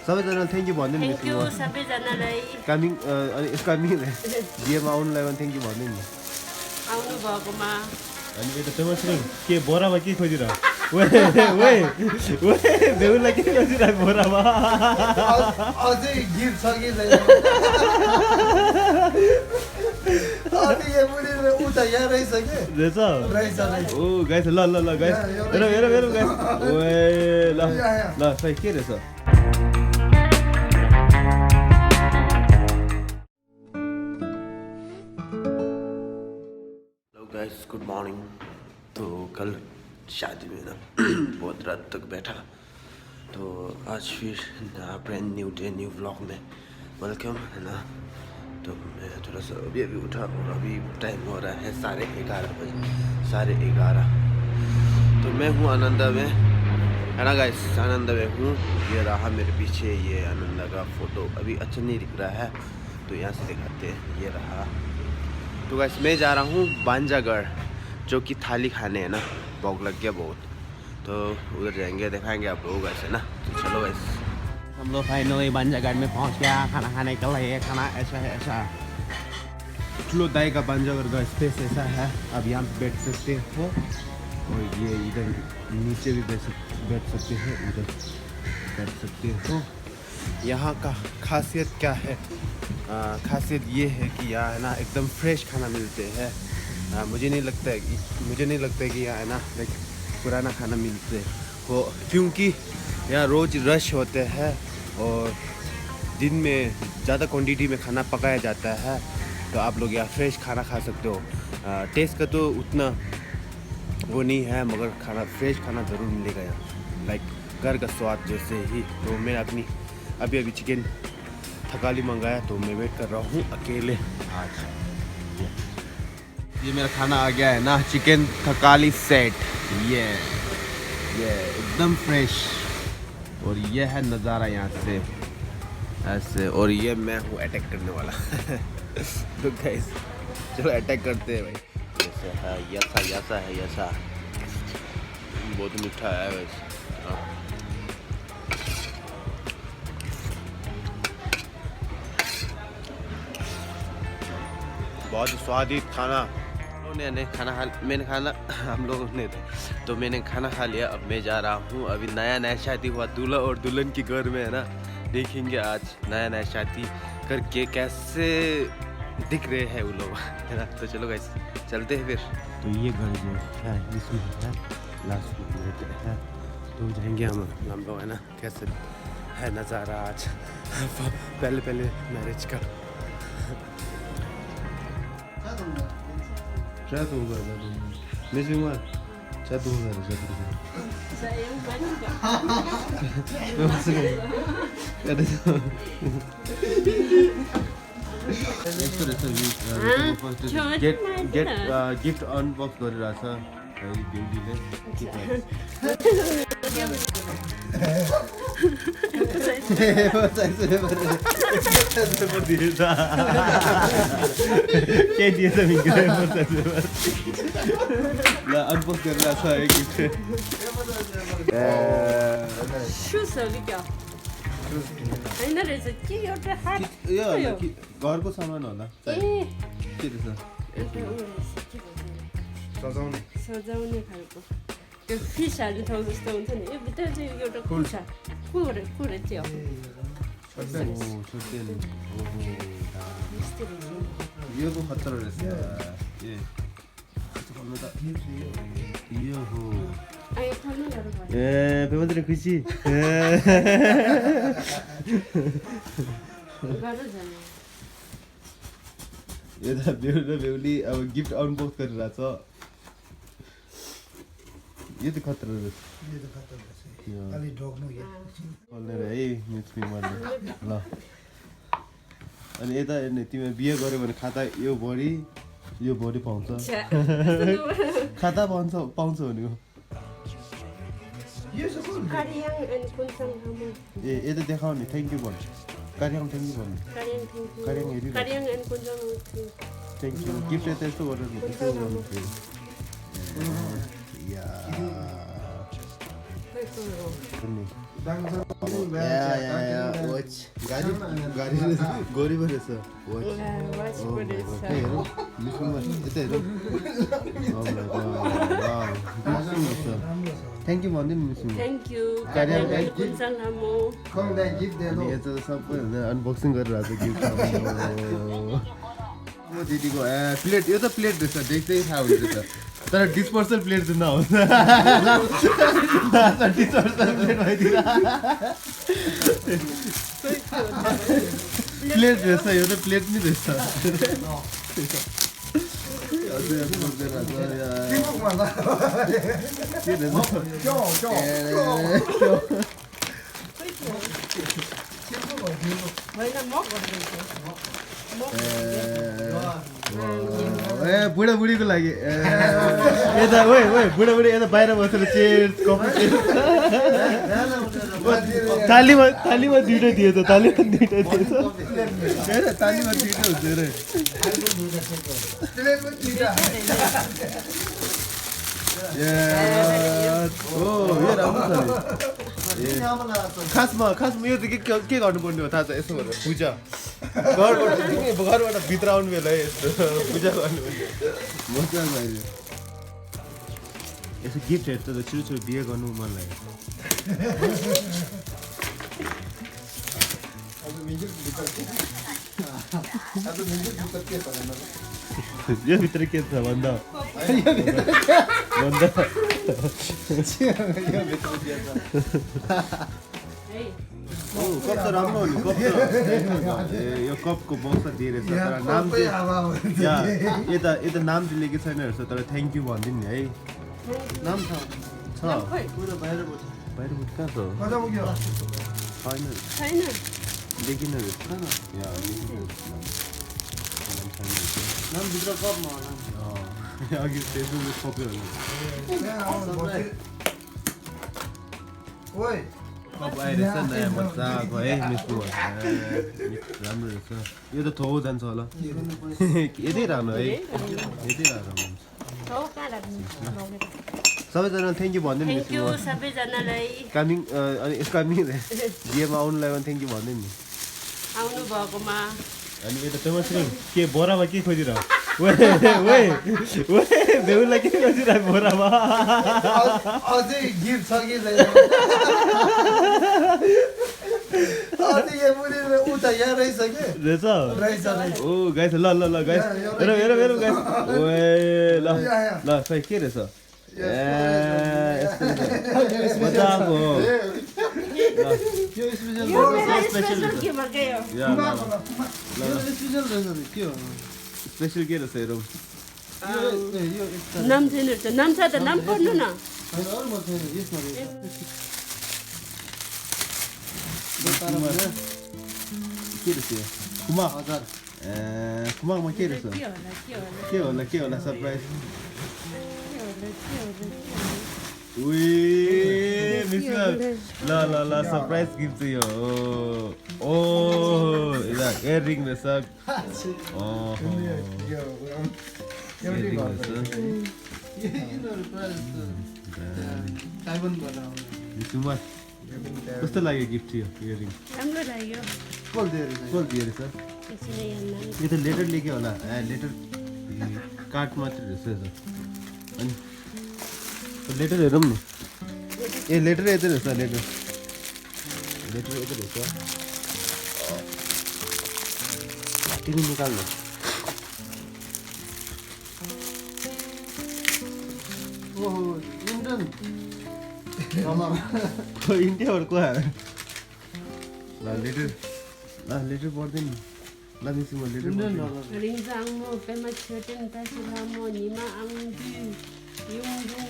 सबैजना thank you भन्दै नि Thank you सबैजनालाई कमिङ अनि कमिङ बिहेमा आउनुलाई पनि थ्याङ्क यू भन्दै नि आउनु भएकोमा अनि यता टमाटर के बोरामा के खोजिरह बेहुला के खोजिरह बोरामा अझै गिफ्ट छ कि छैन अनि यो मुनि उता यहाँ रहेछ के रहेछ ओ गाइस ल गाइस हेर गाइस ओए ल सही के रहेछ गाइस गुड मॉर्निंग तो कल शादी में ना बहुत रात तक बैठा तो आज फिर brand new day new vlog में वेलकम है ना तो मैं थोड़ा सा अभी उठा और अभी टाइम हो रहा है 11:30 बजे 11:30 तो मैं हूँ आनंदा में है ना गाइस आनंदा में हूँ ये रहा मेरे पीछे ये आनंदा का फ़ोटो अभी अच्छा नहीं दिख रहा है तो यहाँ से दिखाते हैं ये रहा तो गाइस मैं जा रहा हूँ बांजागढ़ जो कि थाली खाने है ना भूख लग गया बहुत तो उधर जाएंगे दिखाएंगे आप लोग ऐसे ना तो चलो गाइस हम लोग फाइनली बांजागढ़ में पहुँच गया खाना खाने के लिए खाना ऐसा है ऐसा ठुलो दाई का बांजागढ़ का स्पेस ऐसा है अब यहाँ बैठ सकते हो और ये इधर नीचे भी बैठ सकते हैं उधर बैठ सकते हो यहाँ का खासियत क्या है खासियत ये है कि यहाँ है ना एकदम फ्रेश खाना मिलते हैं मुझे नहीं लगता है कि यहाँ है ना लाइक पुराना खाना मिलते हो क्योंकि यहाँ रोज़ रश होते हैं और दिन में ज़्यादा क्वांटिटी में खाना पकाया जाता है तो आप लोग यहाँ फ्रेश खाना खा सकते हो टेस्ट का तो उतना वो नहीं है मगर खाना फ्रेश खाना ज़रूर मिलेगा यहाँ लाइक घर का स्वाद जैसे ही तो मैं अपनी अभी चिकन थकाली मंगाया तो मैं वेट कर रहा हूँ अकेले आज ये मेरा खाना आ गया है ना चिकन थकाली सेट ये एकदम फ्रेश और ये है नज़ारा यहाँ से ऐसे और ये मैं हूँ अटैक करने वाला तो गाइस चलो अटैक करते हैं भाई ऐसा है ऐसा बहुत मीठा है वैसे बहुत स्वादिष्ट खाना मैंने खाना खा लिया अब मैं जा रहा हूँ अभी नया शादी हुआ दूल्हा और दुल्हन के घर में है ना देखेंगे आज नया शादी करके कैसे दिख रहे हैं वो लोग है ना तो चलो गाइस चलते हैं फिर तो ये घर जो है इसमें है लास्ट में है तो जाएंगे हम लोग है ना कैसे है नज़ारा आज पहले मैरिज का Jatuh Ini cuma jatuh saya yang banyak ada get gift unbox गरिरहेछ है ब्युटीले के दिएछ मिङ्गे ल अनबक्स गरिरहेछ है गिफ्ट सुस हो कि क्या हैन रहेछ के एउटा हात यो घरको सामान होला के रहेछ सजाउने खालको त्यो फिस हाल्ने ठाउँ जस्तो हुन्छ नि यो भित्र चाहिँ एउटा कुर्छ कुरे चाहिँ यो तो खतरा रहेछ यो हो ए पेमन्त्र खुसी यता बेहुली अब गिफ्ट अनबक्स गरिरहेछ यो त खतरा रहेछ अलि ढोक्नु है मिक्स मार्ने ल अनि यता तिमीले बिहे गर्यो भने खाता यो भरि पाउँछ खाता पाउँछ भनेको यो सब कारियाङ अनि कुनसँग ए यता देखाउ नि थ्याङ्क यू भन्नु कारियाङ थ्याङ्क यू भन्नु कारियाङ हेरि कारियाङ अनि कुनसँग थ्याङ्क यू गिफ्ट यता यस्तो गरेर यस्तो गर्नु या watch. Gari gori bhare sa. Watch. Watch परेछ हेरौँ मिसुमा यतै हेरौँ Oh my god. Wow. Thank you भन्दिनु मिसुमा थ्यांक यू कार्य कुन्छङ लामो अनि यता सबैजना अनबक्सिङ गरिरहेको छ गिफ्ट म दिदीको प्लेट यो त प्लेट रहेछ देख्दै थाहा हुन्छ त तर डिस्पोजल प्लेट चाहिँ नहोस् डिस्पोजल प्लेट भइदिएर प्लेट रहेछ यो त प्लेट नि रहेछ बुढा बुढीको लागि यता ओए बुढा यता बाहिर बसेर चेयर कप थालीमा दुइटै दिएछ थालीमा दुइटै दिएछ थालीमा दुइटै हुन्छ रे यो राम्रो छ खासमा यो चाहिँ के गर्नुपर्ने हो थाहा छ यसो भनेर पूजा घरबाट भित्र आउनु बेला यस्तो पूजा गर्नुपर्ने मजा भयो यसो गिफ्ट हेर्छ त छिटो बिहे गर्नु मन लाग्यो यो भित्र के छ भन्दा कप त राम्रो हो नि कप यो कपको बक्स दिएर छ तर नाम चाहिँ यता नाम चाहिँ लेखेको छैन रहेछ तर थ्याङ्क यू भनिदिनु नि है नाम छ बाहिरबाट कहाँ छ छैन देखिन नामभित्र कपमा अघि फेसबुक कप्यो कप आइरहेछ नयाँ मजाको है मिसको राम्रो रहेछ यो त थौ जान्छ होला यतै राम्रो है यतै राम्रो सबैजना थ्याङ्क यू भनिदिनु थ्यांक यू सबैजनालाई कामिङ अनि कमिङ बिहेमा आउनुलाई पनि थ्याङ्क यू भनिदिनु नि आउनु भएकोमा अनि यता टमाटर के बोरामा के खोजिरह बेहुलाई के खोजिरह बोरामा अझै गिफ्ट छ कि छैन अनि यो मुनि उता यहाँ रहेछ के रहेछ ओ गाइस ल गाइस हेर गाइस ओए ल खै के रहेछ मजाको स्पेशल के रहेछ हेरौँ नाम छैन रहेछ नाम छ त नाम पढ्नु न के रहेछ कुमाकमा के रहेछ के होला सरप्राइज ल सरप्राइज गिफ्ट यो ओ इयरिङ रहेछ कस्तो लाग्यो गिफ्ट यो इयरिङ राम्रो लाग्यो कल दिएर रहेछ यो त लेटर लेख्यो होला लेटर कार्ड मात्रै रहेछ अनि लेटर हेरौँ नि ए लेटर यतै रहेछ लेटर यतै रहेछ तिमी निकाल्नु ओहो इन्डियन इन्डियाबाट को आयो ल लेटर पढ्दैन नि ल मिस म लेटर रिङजाङ म पेमा छेटेन तासी लामो निमा आङदु युङजुङ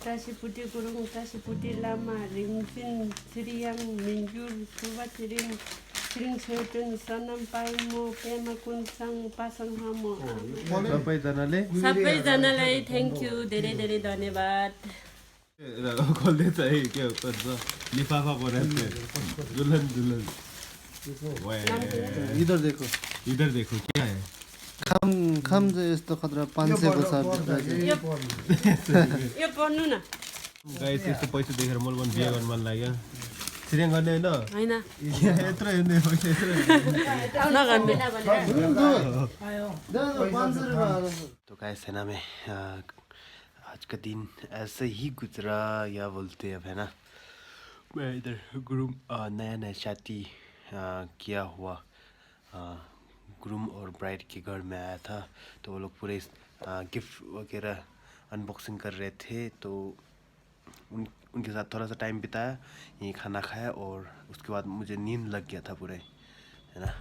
तासीपुटी गुरुङ तासीपुटी लामा रिङसिन छिरियाङ मिन्जुर फुवा छिरिङ छिरिङ छेटेन सनम पाइमो पेमा कुन्छङ पासङ हामो सबैजनालाई थ्याङ्क यू धेरै धेरै धन्यवाद खोल्दैछ है के भन्छ लिफाफा बनाएको दुल्हन इधर देखो क्या है खाम चाहिँ यस्तो खतरा 500 को छ यो पढ्नु न गाइस यस्तो पैसा देखेर मलाई पनि बिहे गर्न मन लाग्यो एक्सिडेन्ट गर्ने होइन होइन यत्रो हेर्ने पैसा यत्रो नगर्ने तो गाइस है ना मैं आज का दिन ऐसे ही गुजरा या बोलते हैं अब है ना मैं इधर ग्रूम नया नया शादी किया हुआ ग्रूम और ब्राइड के घर में आया था तो वो लोग पूरे गिफ्ट वगैरह अनबॉक्सिंग कर रहे थे तो उनके साथ थोड़ा सा टाइम बिताया यहीं खाना खाया और उसके बाद मुझे नींद लग गया था पूरे है ना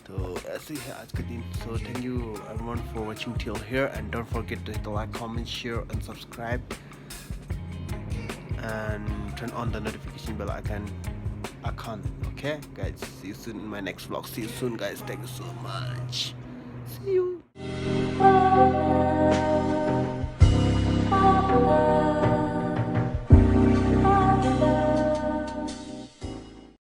तो ऐसे ही है आज का दिन so thank you everyone for watching till here and don't forget to hit like comment share and subscribe and turn on the notification bell icon. Okay guys, see you soon in my next vlog. See you soon guys, thank you so much. See you.